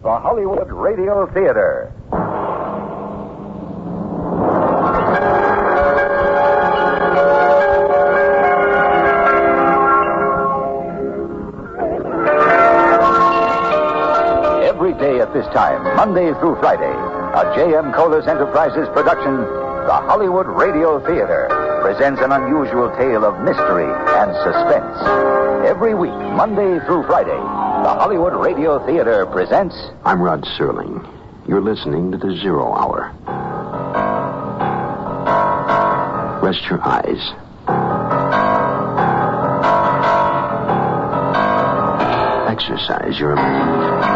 the Hollywood Radio Theater. Every day at this time, Monday through Friday, a J.M. Kholos Enterprises production, the Hollywood Radio Theater, presents an unusual tale of mystery and suspense. Every week, Monday through Friday, the Hollywood Radio Theater presents... I'm Rod Serling. You're listening to The Zero Hour. Rest your eyes. Exercise your imagination.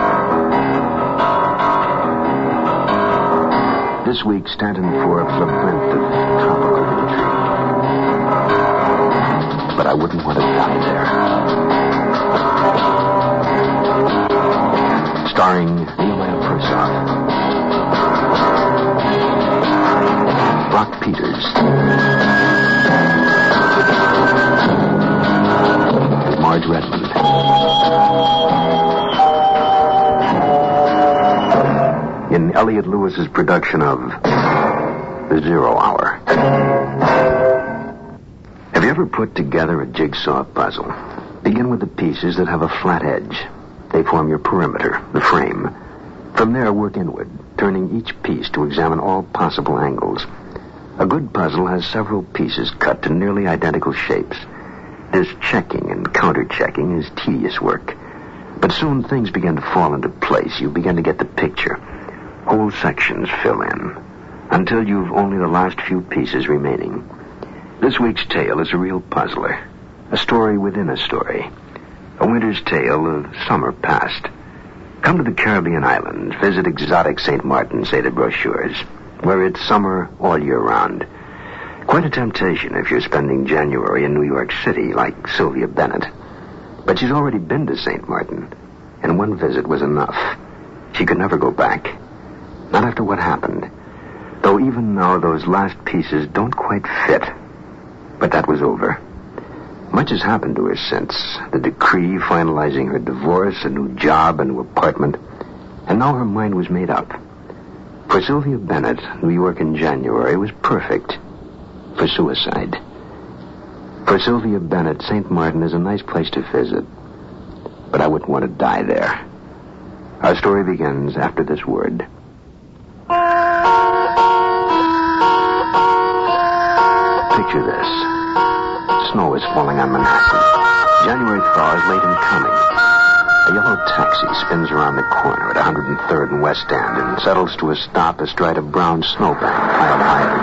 This week, Stanton Forbes' labyrinth of tropical intrigue. But I wouldn't want to die there. Starring Nehemiah Persoff, Brock Peters, Marge Redmond, in Elliot Lewis's production of The Zero Hour. Have you ever put together a jigsaw puzzle? Begin with the pieces that have a flat edge. They form your perimeter, the frame. From there, work inward, turning each piece to examine all possible angles. A good puzzle has several pieces cut to nearly identical shapes. This checking and counter-checking is tedious work. But soon things begin to fall into place. You begin to get the picture. Whole sections fill in, until you've only the last few pieces remaining. This week's tale is a real puzzler. A story within a story. A winter's tale of summer past. Come to the Caribbean islands, visit exotic St. Martin, say the brochures, where it's summer all year round. Quite a temptation if you're spending January in New York City, like Sylvia Bennett. But she's already been to St. Martin, and one visit was enough. She could never go back. Not after what happened. Though even now those last pieces don't quite fit. But that was over. Much has happened to her since. The decree finalizing her divorce, a new job, a new apartment. And now her mind was made up. For Sylvia Bennett, New York in January was perfect for suicide. For Sylvia Bennett, St. Martin is a nice place to visit. But I wouldn't want to die there. Our story begins after this word. Picture this. Snow is falling on Manhattan. January thaw is late in coming. A yellow taxi spins around the corner at 103rd and West End and settles to a stop astride a brown snowbank piled high at the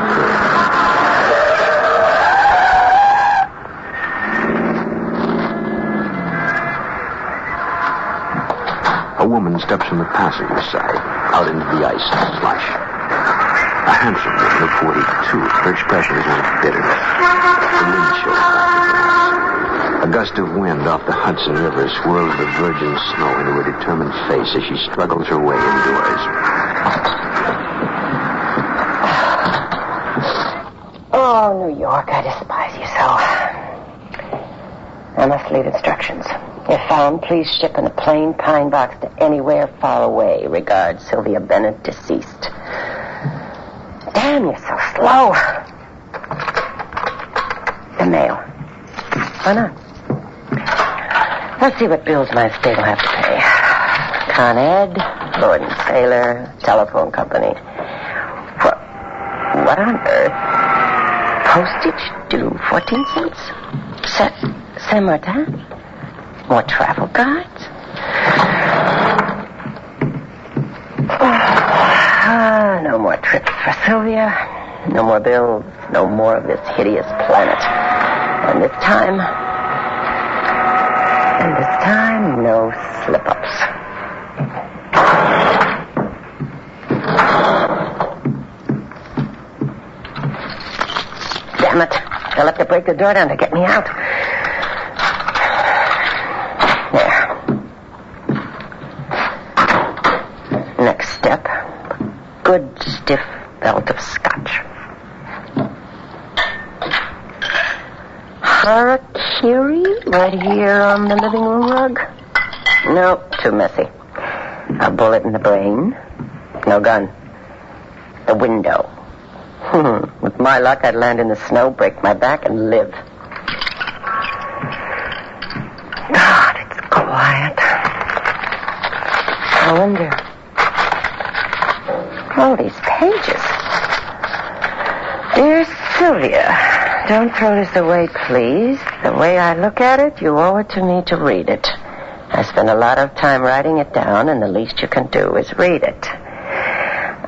curb. A woman steps from the passenger side out into the ice and slush. A handsome woman of 42. Her expression is one of bitterness. The wind shows a gust of wind off the Hudson River swirls the virgin snow into her determined face as she struggles her way indoors. Oh, New York, I despise you so. I must leave instructions. If found, please ship in a plain pine box to anywhere far away. Regards, Sylvia Bennett, deceased. Damn, you're so slow. The mail. Why not? Let's see what bills my estate will have to pay. Con Ed, Lord and Sailor, telephone company. What on earth? Postage due 14 cents? Saint Martin? More travel guides? No more trips for Sylvia. No more bills. No more of this hideous planet. And this time, no slip-ups. Damn it. They'll have to break the door down to get me out. There. Next step. Good stiff belt of scotch. Harakiri right here on the living room rug? Nope, too messy. A bullet in the brain. No gun. The window. With my luck, I'd land in the snow, break my back, and live. God, it's quiet. I wonder. Oh, these pages. Dear Sylvia, don't throw this away, please. The way I look at it, you owe it to me to read it. I spent a lot of time writing it down, and the least you can do is read it.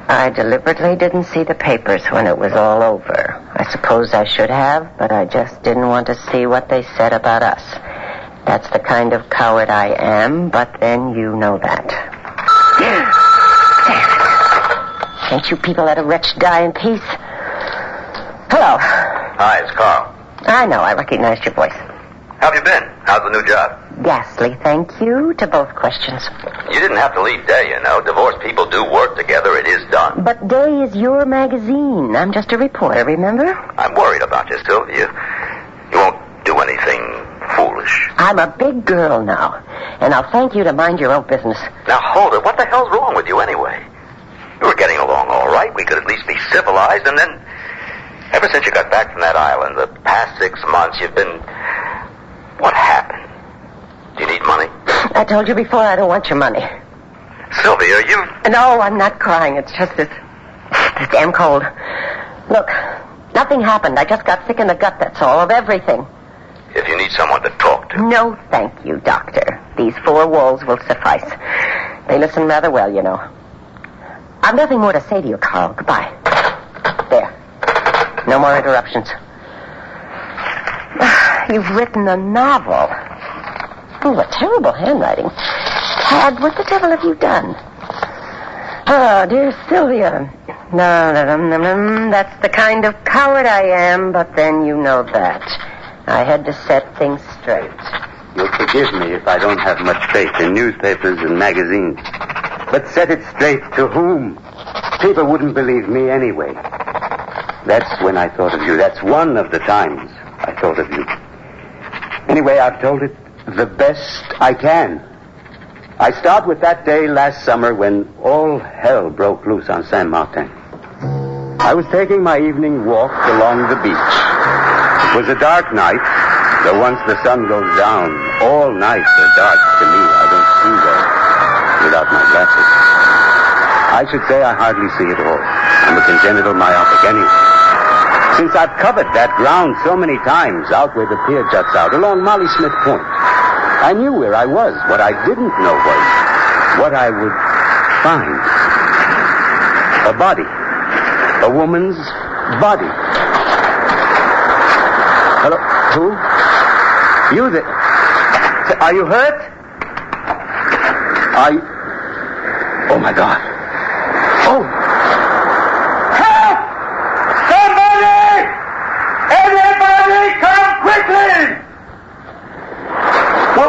I deliberately didn't see the papers when it was all over. I suppose I should have, but I just didn't want to see what they said about us. That's the kind of coward I am, but then you know that. Damn it. Can't you people let a wretch die in peace? Hello. Hi, it's Carl. I know, I recognized your voice. How have you been? How's the new job? Ghastly, thank you to both questions. You didn't have to leave Day, you know. Divorced people do work together. It is done. But Day is your magazine. I'm just a reporter, remember? I'm worried about you, Sylvia. You won't do anything foolish. I'm a big girl now, and I'll thank you to mind your own business. Now, hold it. What the hell's wrong with you anyway? You were getting along all right. We could at least be civilized, and then... Ever since you got back from that island, the past 6 months, you've been... What happened? Do you need money? I told you before I don't want your money. Sylvia, you... No, I'm not crying. It's just this damn cold. Look, nothing happened. I just got sick in the gut, that's all, of everything. If you need someone to talk to... No, thank you, Doctor. These 4 walls will suffice. They listen rather well, you know. I've nothing more to say to you, Carl. Goodbye. There. No more interruptions. You've written a novel. Oh, what terrible handwriting. Tad, what the devil have you done? Oh, dear Sylvia. No, that's the kind of coward I am, but then you know that. I had to set things straight. You'll forgive me if I don't have much faith in newspapers and magazines. But set it straight to whom? People wouldn't believe me anyway. That's when I thought of you. That's one of the times I thought of you. Anyway, I've told it the best I can. I start with that day last summer when all hell broke loose on Saint Martin. I was taking my evening walk along the beach. It was a dark night, though once the sun goes down, all nights are dark to me. I don't see well without my glasses. I should say I hardly see at all. I'm a congenital myopic anyway. Since I've covered that ground so many times, out where the pier juts out, along Molly Smith Point, I knew where I was. What I didn't know was what I would find. A body. A woman's body. Hello? Who? You there? Are you hurt? Oh, my God. Oh! Help! Somebody! Everybody come quickly!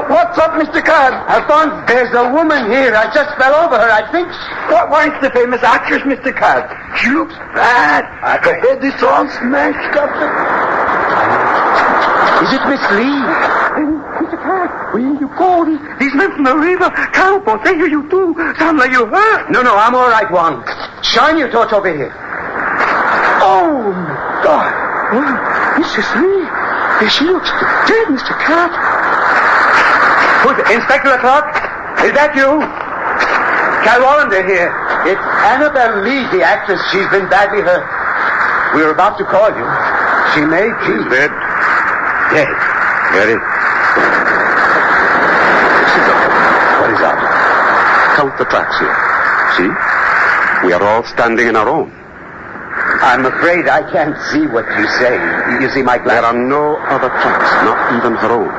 What's up, Mr. Cobb? Alphonse, there's a woman here. I just fell over her, I think. Why, it's the famous actress, Mr. Cobb. She looks bad. Her head is all smashed up. Is it Miss Lee? Mr. Cobb, where you go? These men from the river. Cowboys, they hear you too. Sound like you hurt. No, I'm all right, Wong. Shine your torch over here. Oh, my God. Oh, Mrs. Lee. She looks dead, Mr. Cobb. Who's it? Inspector Clark? Is that you? Cal Wallander here. It's Annabelle Lee, the actress. She's been badly hurt. We were about to call you. She may be. She's dead. Dead. Very. What is that? Count the tracks here. See? We are all standing in our own. I'm afraid I can't see what you say. You see my glass? There are no other tracks, not even her own.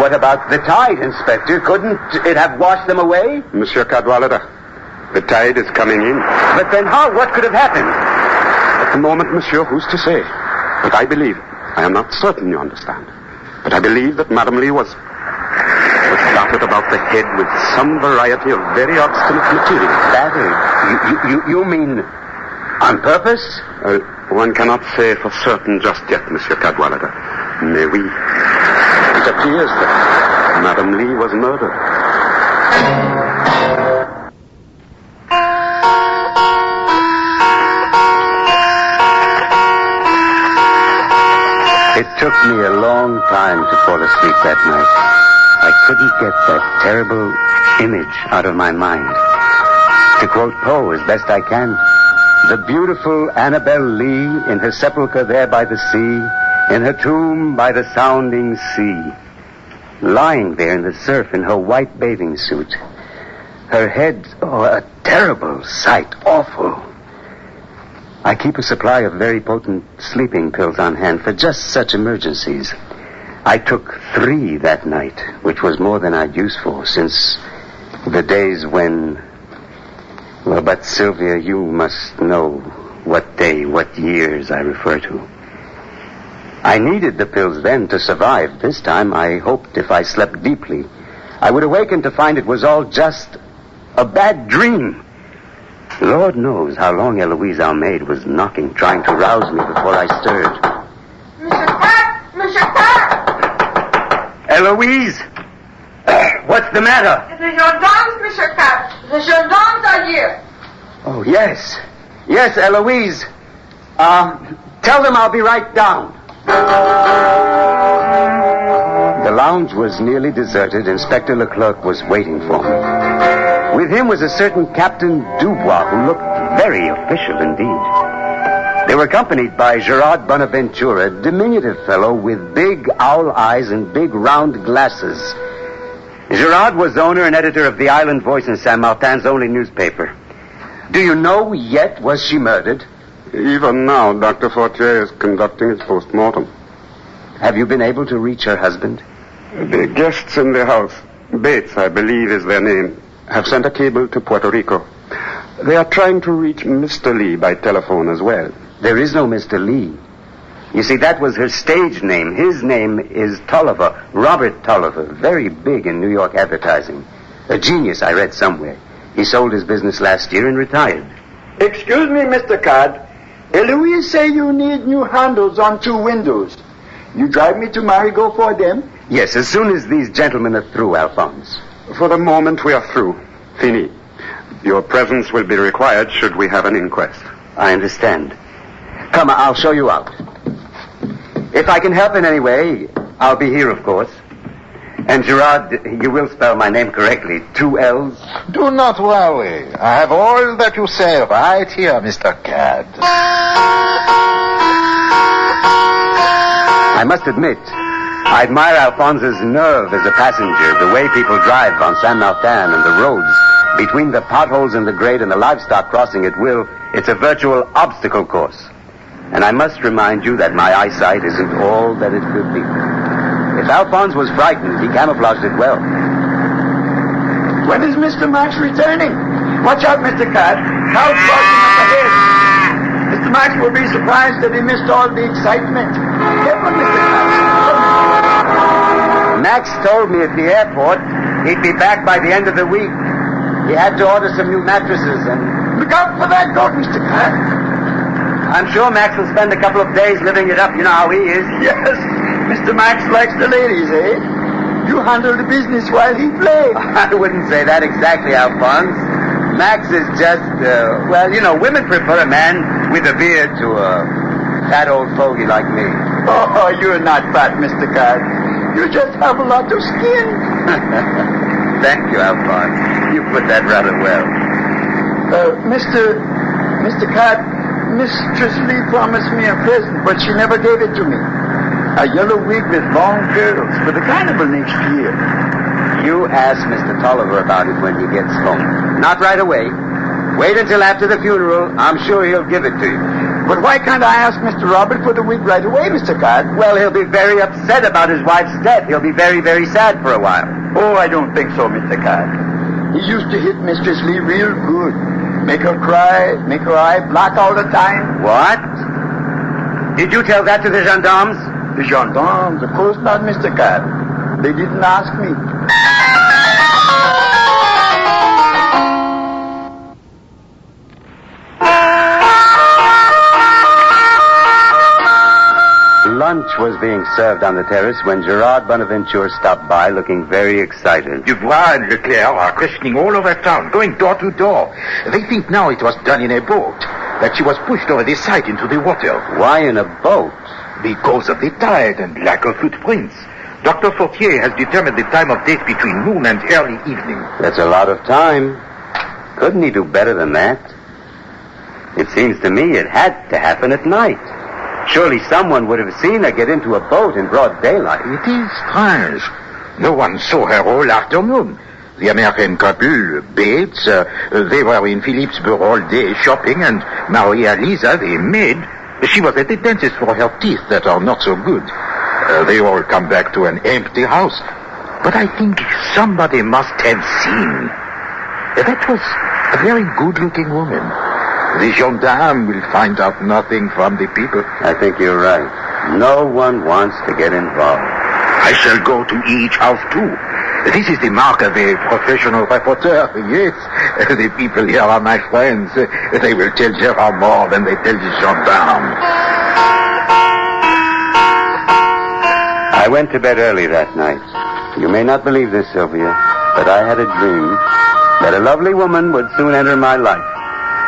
What about the tide, Inspector? Couldn't it have washed them away? Monsieur Cadwallader, the tide is coming in. But then how? What could have happened? At the moment, monsieur, who's to say? But I believe, I am not certain you understand, but I believe that Madame Lee was started about the head with some variety of very obstinate material. Battered? You mean on purpose? One cannot say for certain just yet, Monsieur Cadwallader. Mais oui. It appears that Madame Lee was murdered. took me a long time to fall asleep that night. I couldn't get that terrible image out of my mind. To quote Poe as best I can, the beautiful Annabel Lee in her sepulchre there by the sea, in her tomb by the sounding sea, lying there in the surf in her white bathing suit. Her head, a terrible sight, awful. I keep a supply of very potent sleeping pills on hand for just such emergencies. I took 3 that night, which was more than I'd used for since the days when... Well, but Sylvia, you must know what day, what years I refer to. I needed the pills then to survive. This time I hoped if I slept deeply, I would awaken to find it was all just a bad dream. Lord knows how long Eloise, our maid, was knocking, trying to rouse me before I stirred. Monsieur Cat! Eloise! What's the matter? The gendarmes, Monsieur Cat. The gendarmes are here. Oh, yes. Yes, Eloise. Tell them I'll be right down. The lounge was nearly deserted. Inspector Leclerc was waiting for me. With him was a certain Captain Dubois, who looked very official indeed. They were accompanied by Gerard Bonaventura, a diminutive fellow with big owl eyes and big round glasses. Gerard was owner and editor of the Island Voice in Saint Martin's only newspaper. Do you know yet, was she murdered? Even now, Dr. Fortier is conducting his post-mortem. Have you been able to reach her husband? The guests in the house, Bates, I believe is their name, have sent a cable to Puerto Rico. They are trying to reach Mr. Lee by telephone as well. There is no Mr. Lee. You see, that was her stage name. His name is Tolliver, Robert Tolliver, very big in New York advertising. A genius, I read somewhere. He sold his business last year and retired. Excuse me, Mr. Card. Eloise say you need new handles on 2 windows. You drive me to Marigot for them? Yes, as soon as these gentlemen are through, Alphonse. For the moment, we are through. Fini. Your presence will be required should we have an inquest. I understand. Come, I'll show you out. If I can help in any way, I'll be here, of course. And Gerard, you will spell my name correctly. 2 L's. Do not worry. I have all that you say right here, Mr. Cad. I must admit, I admire Alphonse's nerve as a passenger, the way people drive on Saint Martin and the roads. Between the potholes in the grade and the livestock crossing at will, it's a virtual obstacle course. And I must remind you that my eyesight isn't all that it could be. If Alphonse was frightened, he camouflaged it well. When is Mr. Max returning? Watch out, Mr. Card. House crossing up ahead. Mr. Max will be surprised that he missed all the excitement. Careful, Mr. Max. Max told me at the airport he'd be back by the end of the week. He had to order some new mattresses and... Look out for that goat, Mr. Card. I'm sure Max will spend a couple of days living it up. You know how he is. Yes, Mr. Max likes the ladies, eh? You handle the business while he plays. I wouldn't say that exactly, Alphonse. Max is just, women prefer a man with a beard to a fat old fogey like me. Oh, you're not fat, Mr. Card. You just have a lot of skin. Thank you, Alphonse. You put that rather well. Mr. Card, Mistress Lee promised me a present, but she never gave it to me. A yellow wig with long curls for the carnival next year. You ask Mr. Tolliver about it when he gets home. Not right away. Wait until after the funeral. I'm sure he'll give it to you. But why can't I ask Mr. Robert for the wig right away, Mr. Card? Well, he'll be very upset about his wife's death. He'll be very, very sad for a while. Oh, I don't think so, Mr. Card. He used to hit Mistress Lee real good. Make her cry, make her eye black all the time. What? Did you tell that to the gendarmes? The gendarmes, of course not, Mr. Card. They didn't ask me. Lunch was being served on the terrace when Gerard Bonaventure stopped by looking very excited. Dubois and Leclerc are questioning all over town, going door to door. They think now it was done in a boat, that she was pushed over the side into the water. Why in a boat? Because of the tide and lack of footprints. Dr. Fortier has determined the time of death between noon and early evening. That's a lot of time. Couldn't he do better than that? It seems to me it had to happen at night. Surely someone would have seen her get into a boat in broad daylight. It is strange. No one saw her all afternoon. The American couple, Bates, they were in Phillipsburg all day shopping, and Maria Lisa, the maid, she was at the dentist for her teeth that are not so good. They all come back to an empty house. But I think somebody must have seen. That was a very good-looking woman. The gendarme will find out nothing from the people. I think you're right. No one wants to get involved. I shall go to each house, too. This is the mark of a professional reporter, yes. The people here are my friends. They will tell Gerard more than they tell the gendarme. I went to bed early that night. You may not believe this, Sylvia, but I had a dream that a lovely woman would soon enter my life.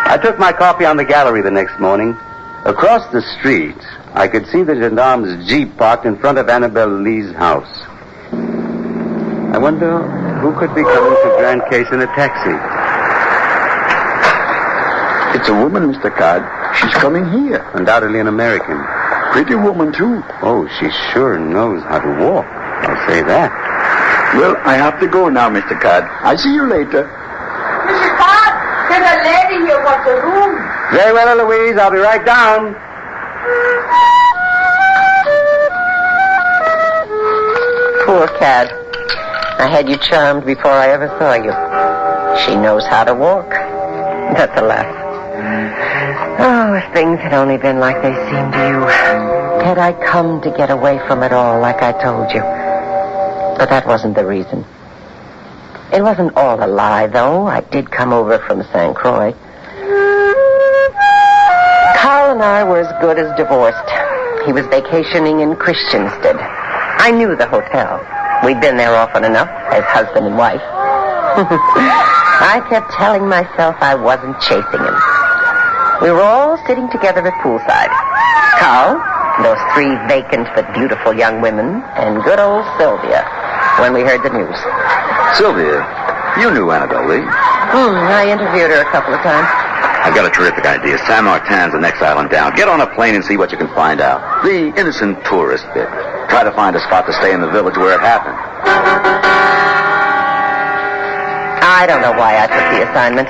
I took my coffee on the gallery the next morning. Across the street, I could see the gendarme's jeep parked in front of Annabelle Lee's house. I wonder who could be coming to Grand Case in a taxi. It's a woman, Mr. Codd. She's coming here. Undoubtedly an American. Pretty woman, too. Oh, she sure knows how to walk. I'll say that. Well, I have to go now, Mr. Codd. I'll see you later. Mr. Codd, there's a lady here wants a room. Very well, Eloise. I'll be right down. Poor Cad. I had you charmed before I ever saw you. She knows how to walk. That's a laugh. Oh, if things had only been like they seemed to you. Had I come to get away from it all like I told you. But that wasn't the reason. It wasn't all a lie, though. I did come over from St. Croix. Carl and I were as good as divorced. He was vacationing in Christiansted. I knew the hotel. We'd been there often enough as husband and wife. I kept telling myself I wasn't chasing him. We were all sitting together at poolside. Carl, those three vacant but beautiful young women, and good old Sylvia, when we heard the news. Sylvia, you knew Annabelle Lee. I interviewed her a couple of times. I've got a terrific idea. San Martin's the next island down. Get on a plane and see what you can find out. The innocent tourist bit. Try to find a spot to stay in the village where it happened. I don't know why I took the assignment.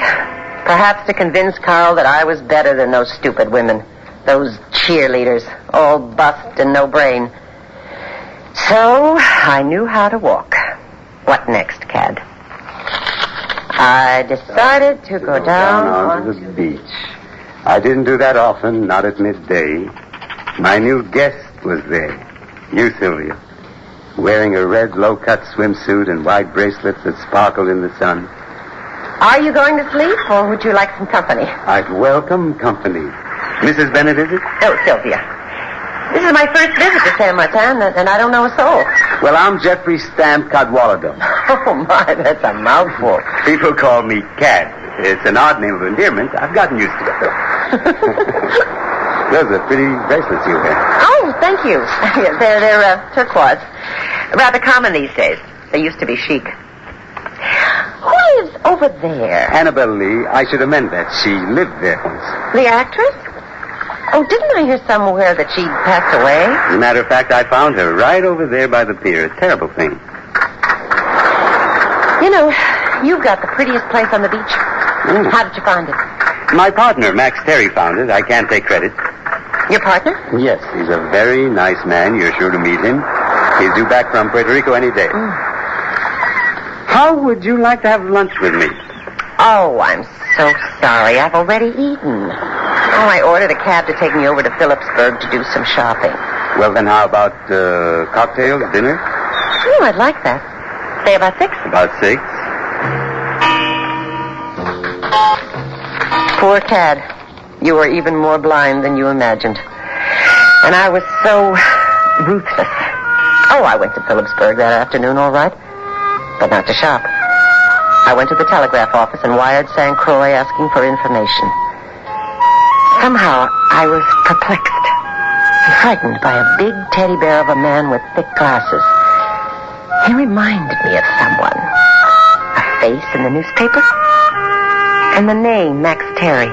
Perhaps to convince Carl that I was better than those stupid women. Those cheerleaders, all bust and no brain. So, I knew how to walk. What next, Cad? I decided to go down onto the beach. I didn't do that often, not at midday. My new guest was there. You, Sylvia, wearing a red low-cut swimsuit and white bracelets that sparkled in the sun. Are you going to sleep, or would you like some company? I'd welcome company. Mrs. Bennett, is it? Oh, Sylvia. This is my first visit to San Martin, and I don't know a soul. Well, I'm Jeffrey Stamp Cadwallader. Oh, my, that's a mouthful. People call me Cad. It's an odd name of endearment. I've gotten used to it. Those are pretty bracelets you have. Oh, thank you. They're turquoise. Rather common these days. They used to be chic. Who lives over there? Annabelle Lee. I should amend that. She lived there once. The actress? Oh, didn't I hear somewhere that she'd passed away? As a matter of fact, I found her right over there by the pier. A terrible thing. You know, you've got the prettiest place on the beach. How did you find it? My partner, Max Terry, found it. I can't take credit. Your partner? Yes, he's a very nice man. You're sure to meet him. He's due back from Puerto Rico any day. How would you like to have lunch with me? Oh, I'm so sorry. I've already eaten. Oh, I ordered a cab to take me over to Phillipsburg to do some shopping. Well, then how about cocktails, dinner? Oh, I'd like that. Say about 6? About 6. Poor Cad. You were even more blind than you imagined. And I was so ruthless. Oh, I went to Phillipsburg that afternoon, all right. But not to shop. I went to the telegraph office and wired St. Croix asking for information. Somehow, I was perplexed. frightened by a big teddy bear of a man with thick glasses. He reminded me of someone. A face in the newspaper, and the name, Max Terry.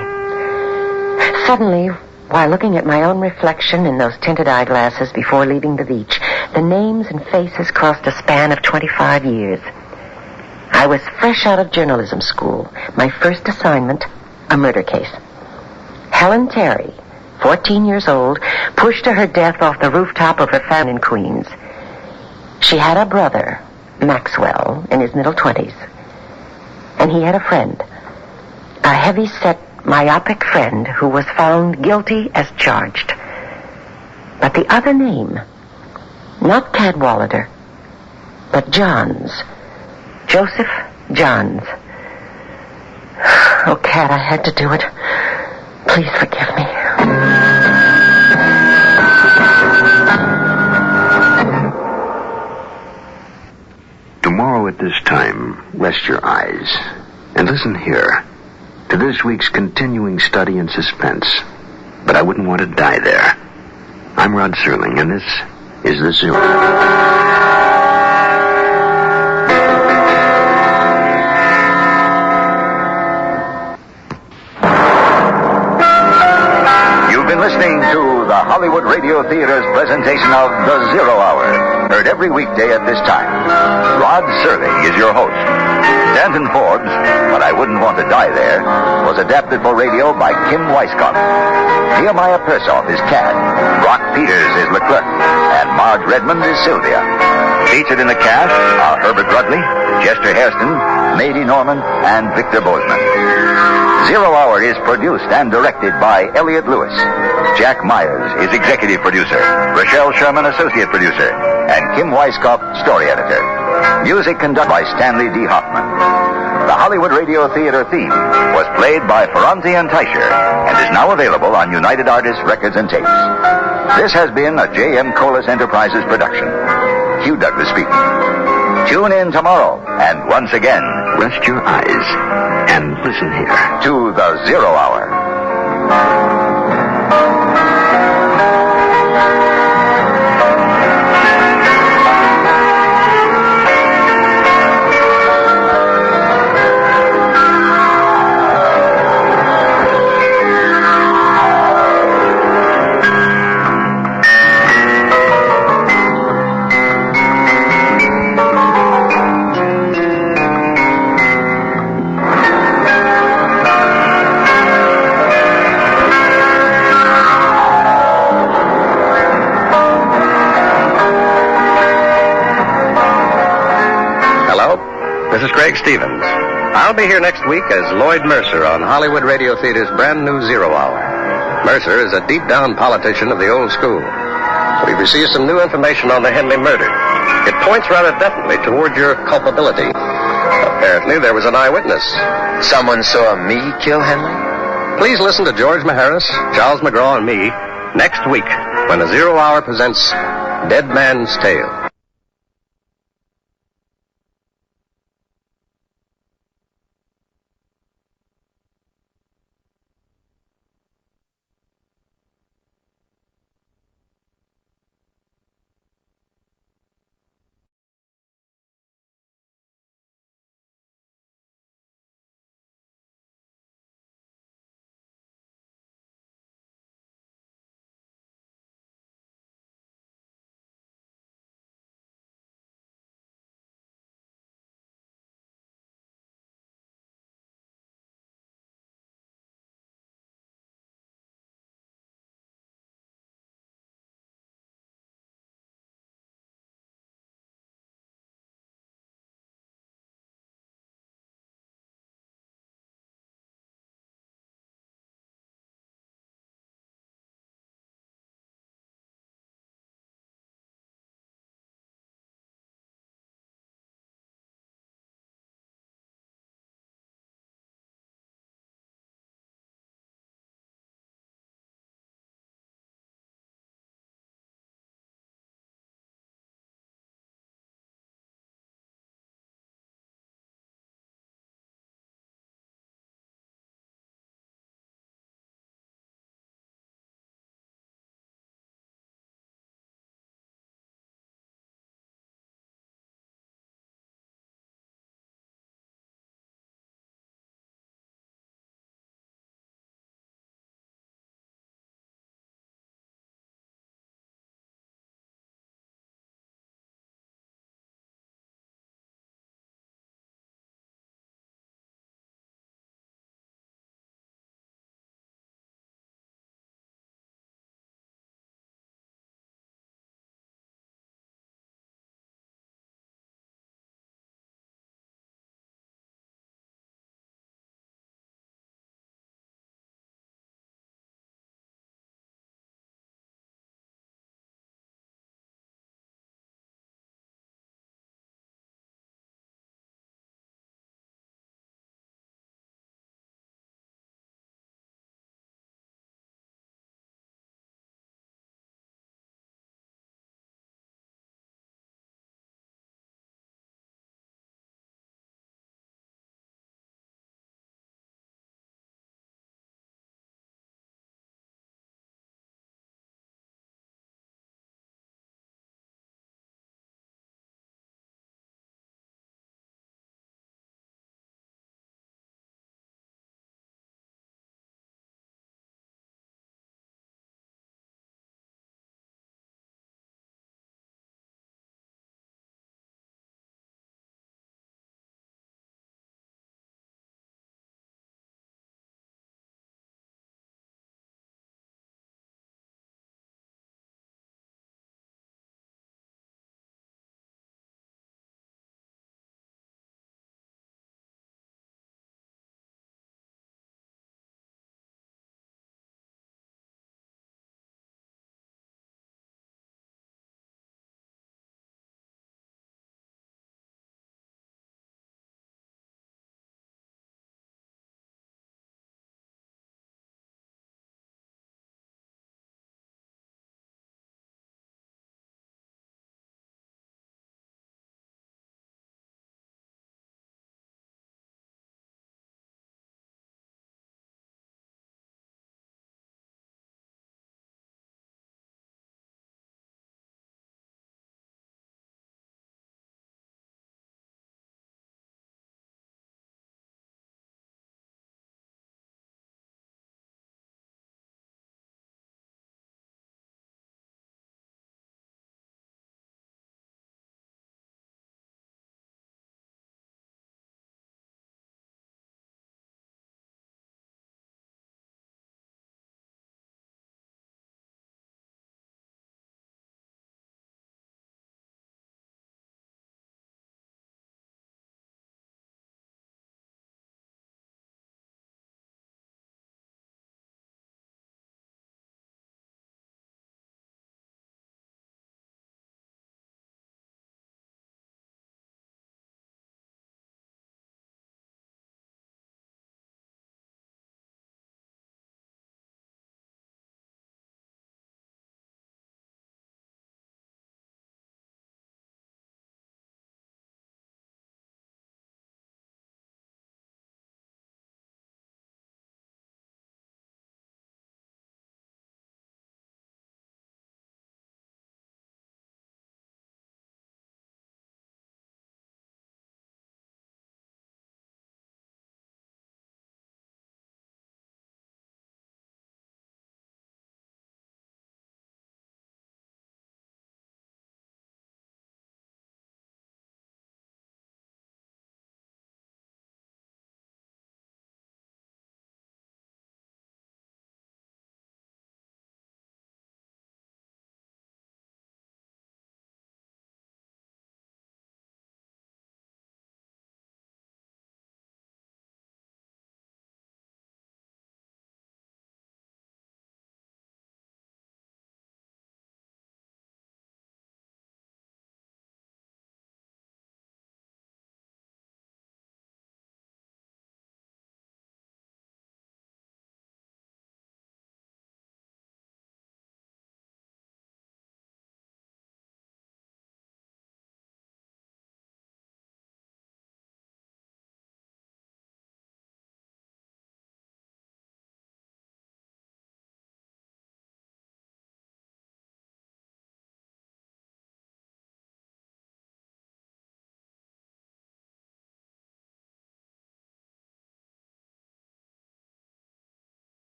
Suddenly, while looking at my own reflection in those tinted eyeglasses before leaving the beach, the names and faces crossed a span of 25 years. I was fresh out of journalism school. My first assignment, a murder case. Helen Terry, 14 years old, pushed to her death off the rooftop of her family in Queens. She had a brother, Maxwell, in his middle 20s. And he had a friend, a heavy-set, myopic friend who was found guilty as charged. But the other name, not Cadwallader, but Johns. Joseph Johns. Oh, Cad, I had to do it. Please forgive me. Tomorrow at this time, rest your eyes and listen here to this week's continuing study in suspense. But I wouldn't want to die there. I'm Rod Serling, and this is The Zoo. Listening to the Hollywood Radio Theater's presentation of The Zero Hour, heard every weekday at this time. Rod Serling is your host. Danton Forbes, But I Wouldn't Want to Die There, was adapted for radio by Kim Weisskopf. Nehemiah Persoff is Cad, Brock Peters is Leclerc, and Marge Redmond is Sylvia. Featured in the cast are Herbert Rudley, Chester Hairston, Mady Norman, and Victor Bozeman. Zero Hour is produced and directed by Elliot Lewis. Jack Myers is executive producer, Rochelle Sherman associate producer, and Kim Weisskopf story editor. Music conducted by Stanley D. Hoffman. The Hollywood Radio Theater theme was played by Ferranti and Teicher and is now available on United Artists Records and Tapes. This has been a J.M. Kholos Enterprises production. Hugh Douglas speaking. Tune in tomorrow, and once again, Rest your eyes and listen here to The Zero Hour. Craig Stevens. I'll be here next week as Lloyd Mercer on Hollywood Radio Theater's brand new Zero Hour. Mercer is a deep-down politician of the old school. We've received some new information on the Henley murder. It points rather definitely toward your culpability. Apparently, there was an eyewitness. Someone saw me kill Henley? Please listen to George Maharis, Charles McGraw, and me next week when the Zero Hour presents Dead Man's Tale.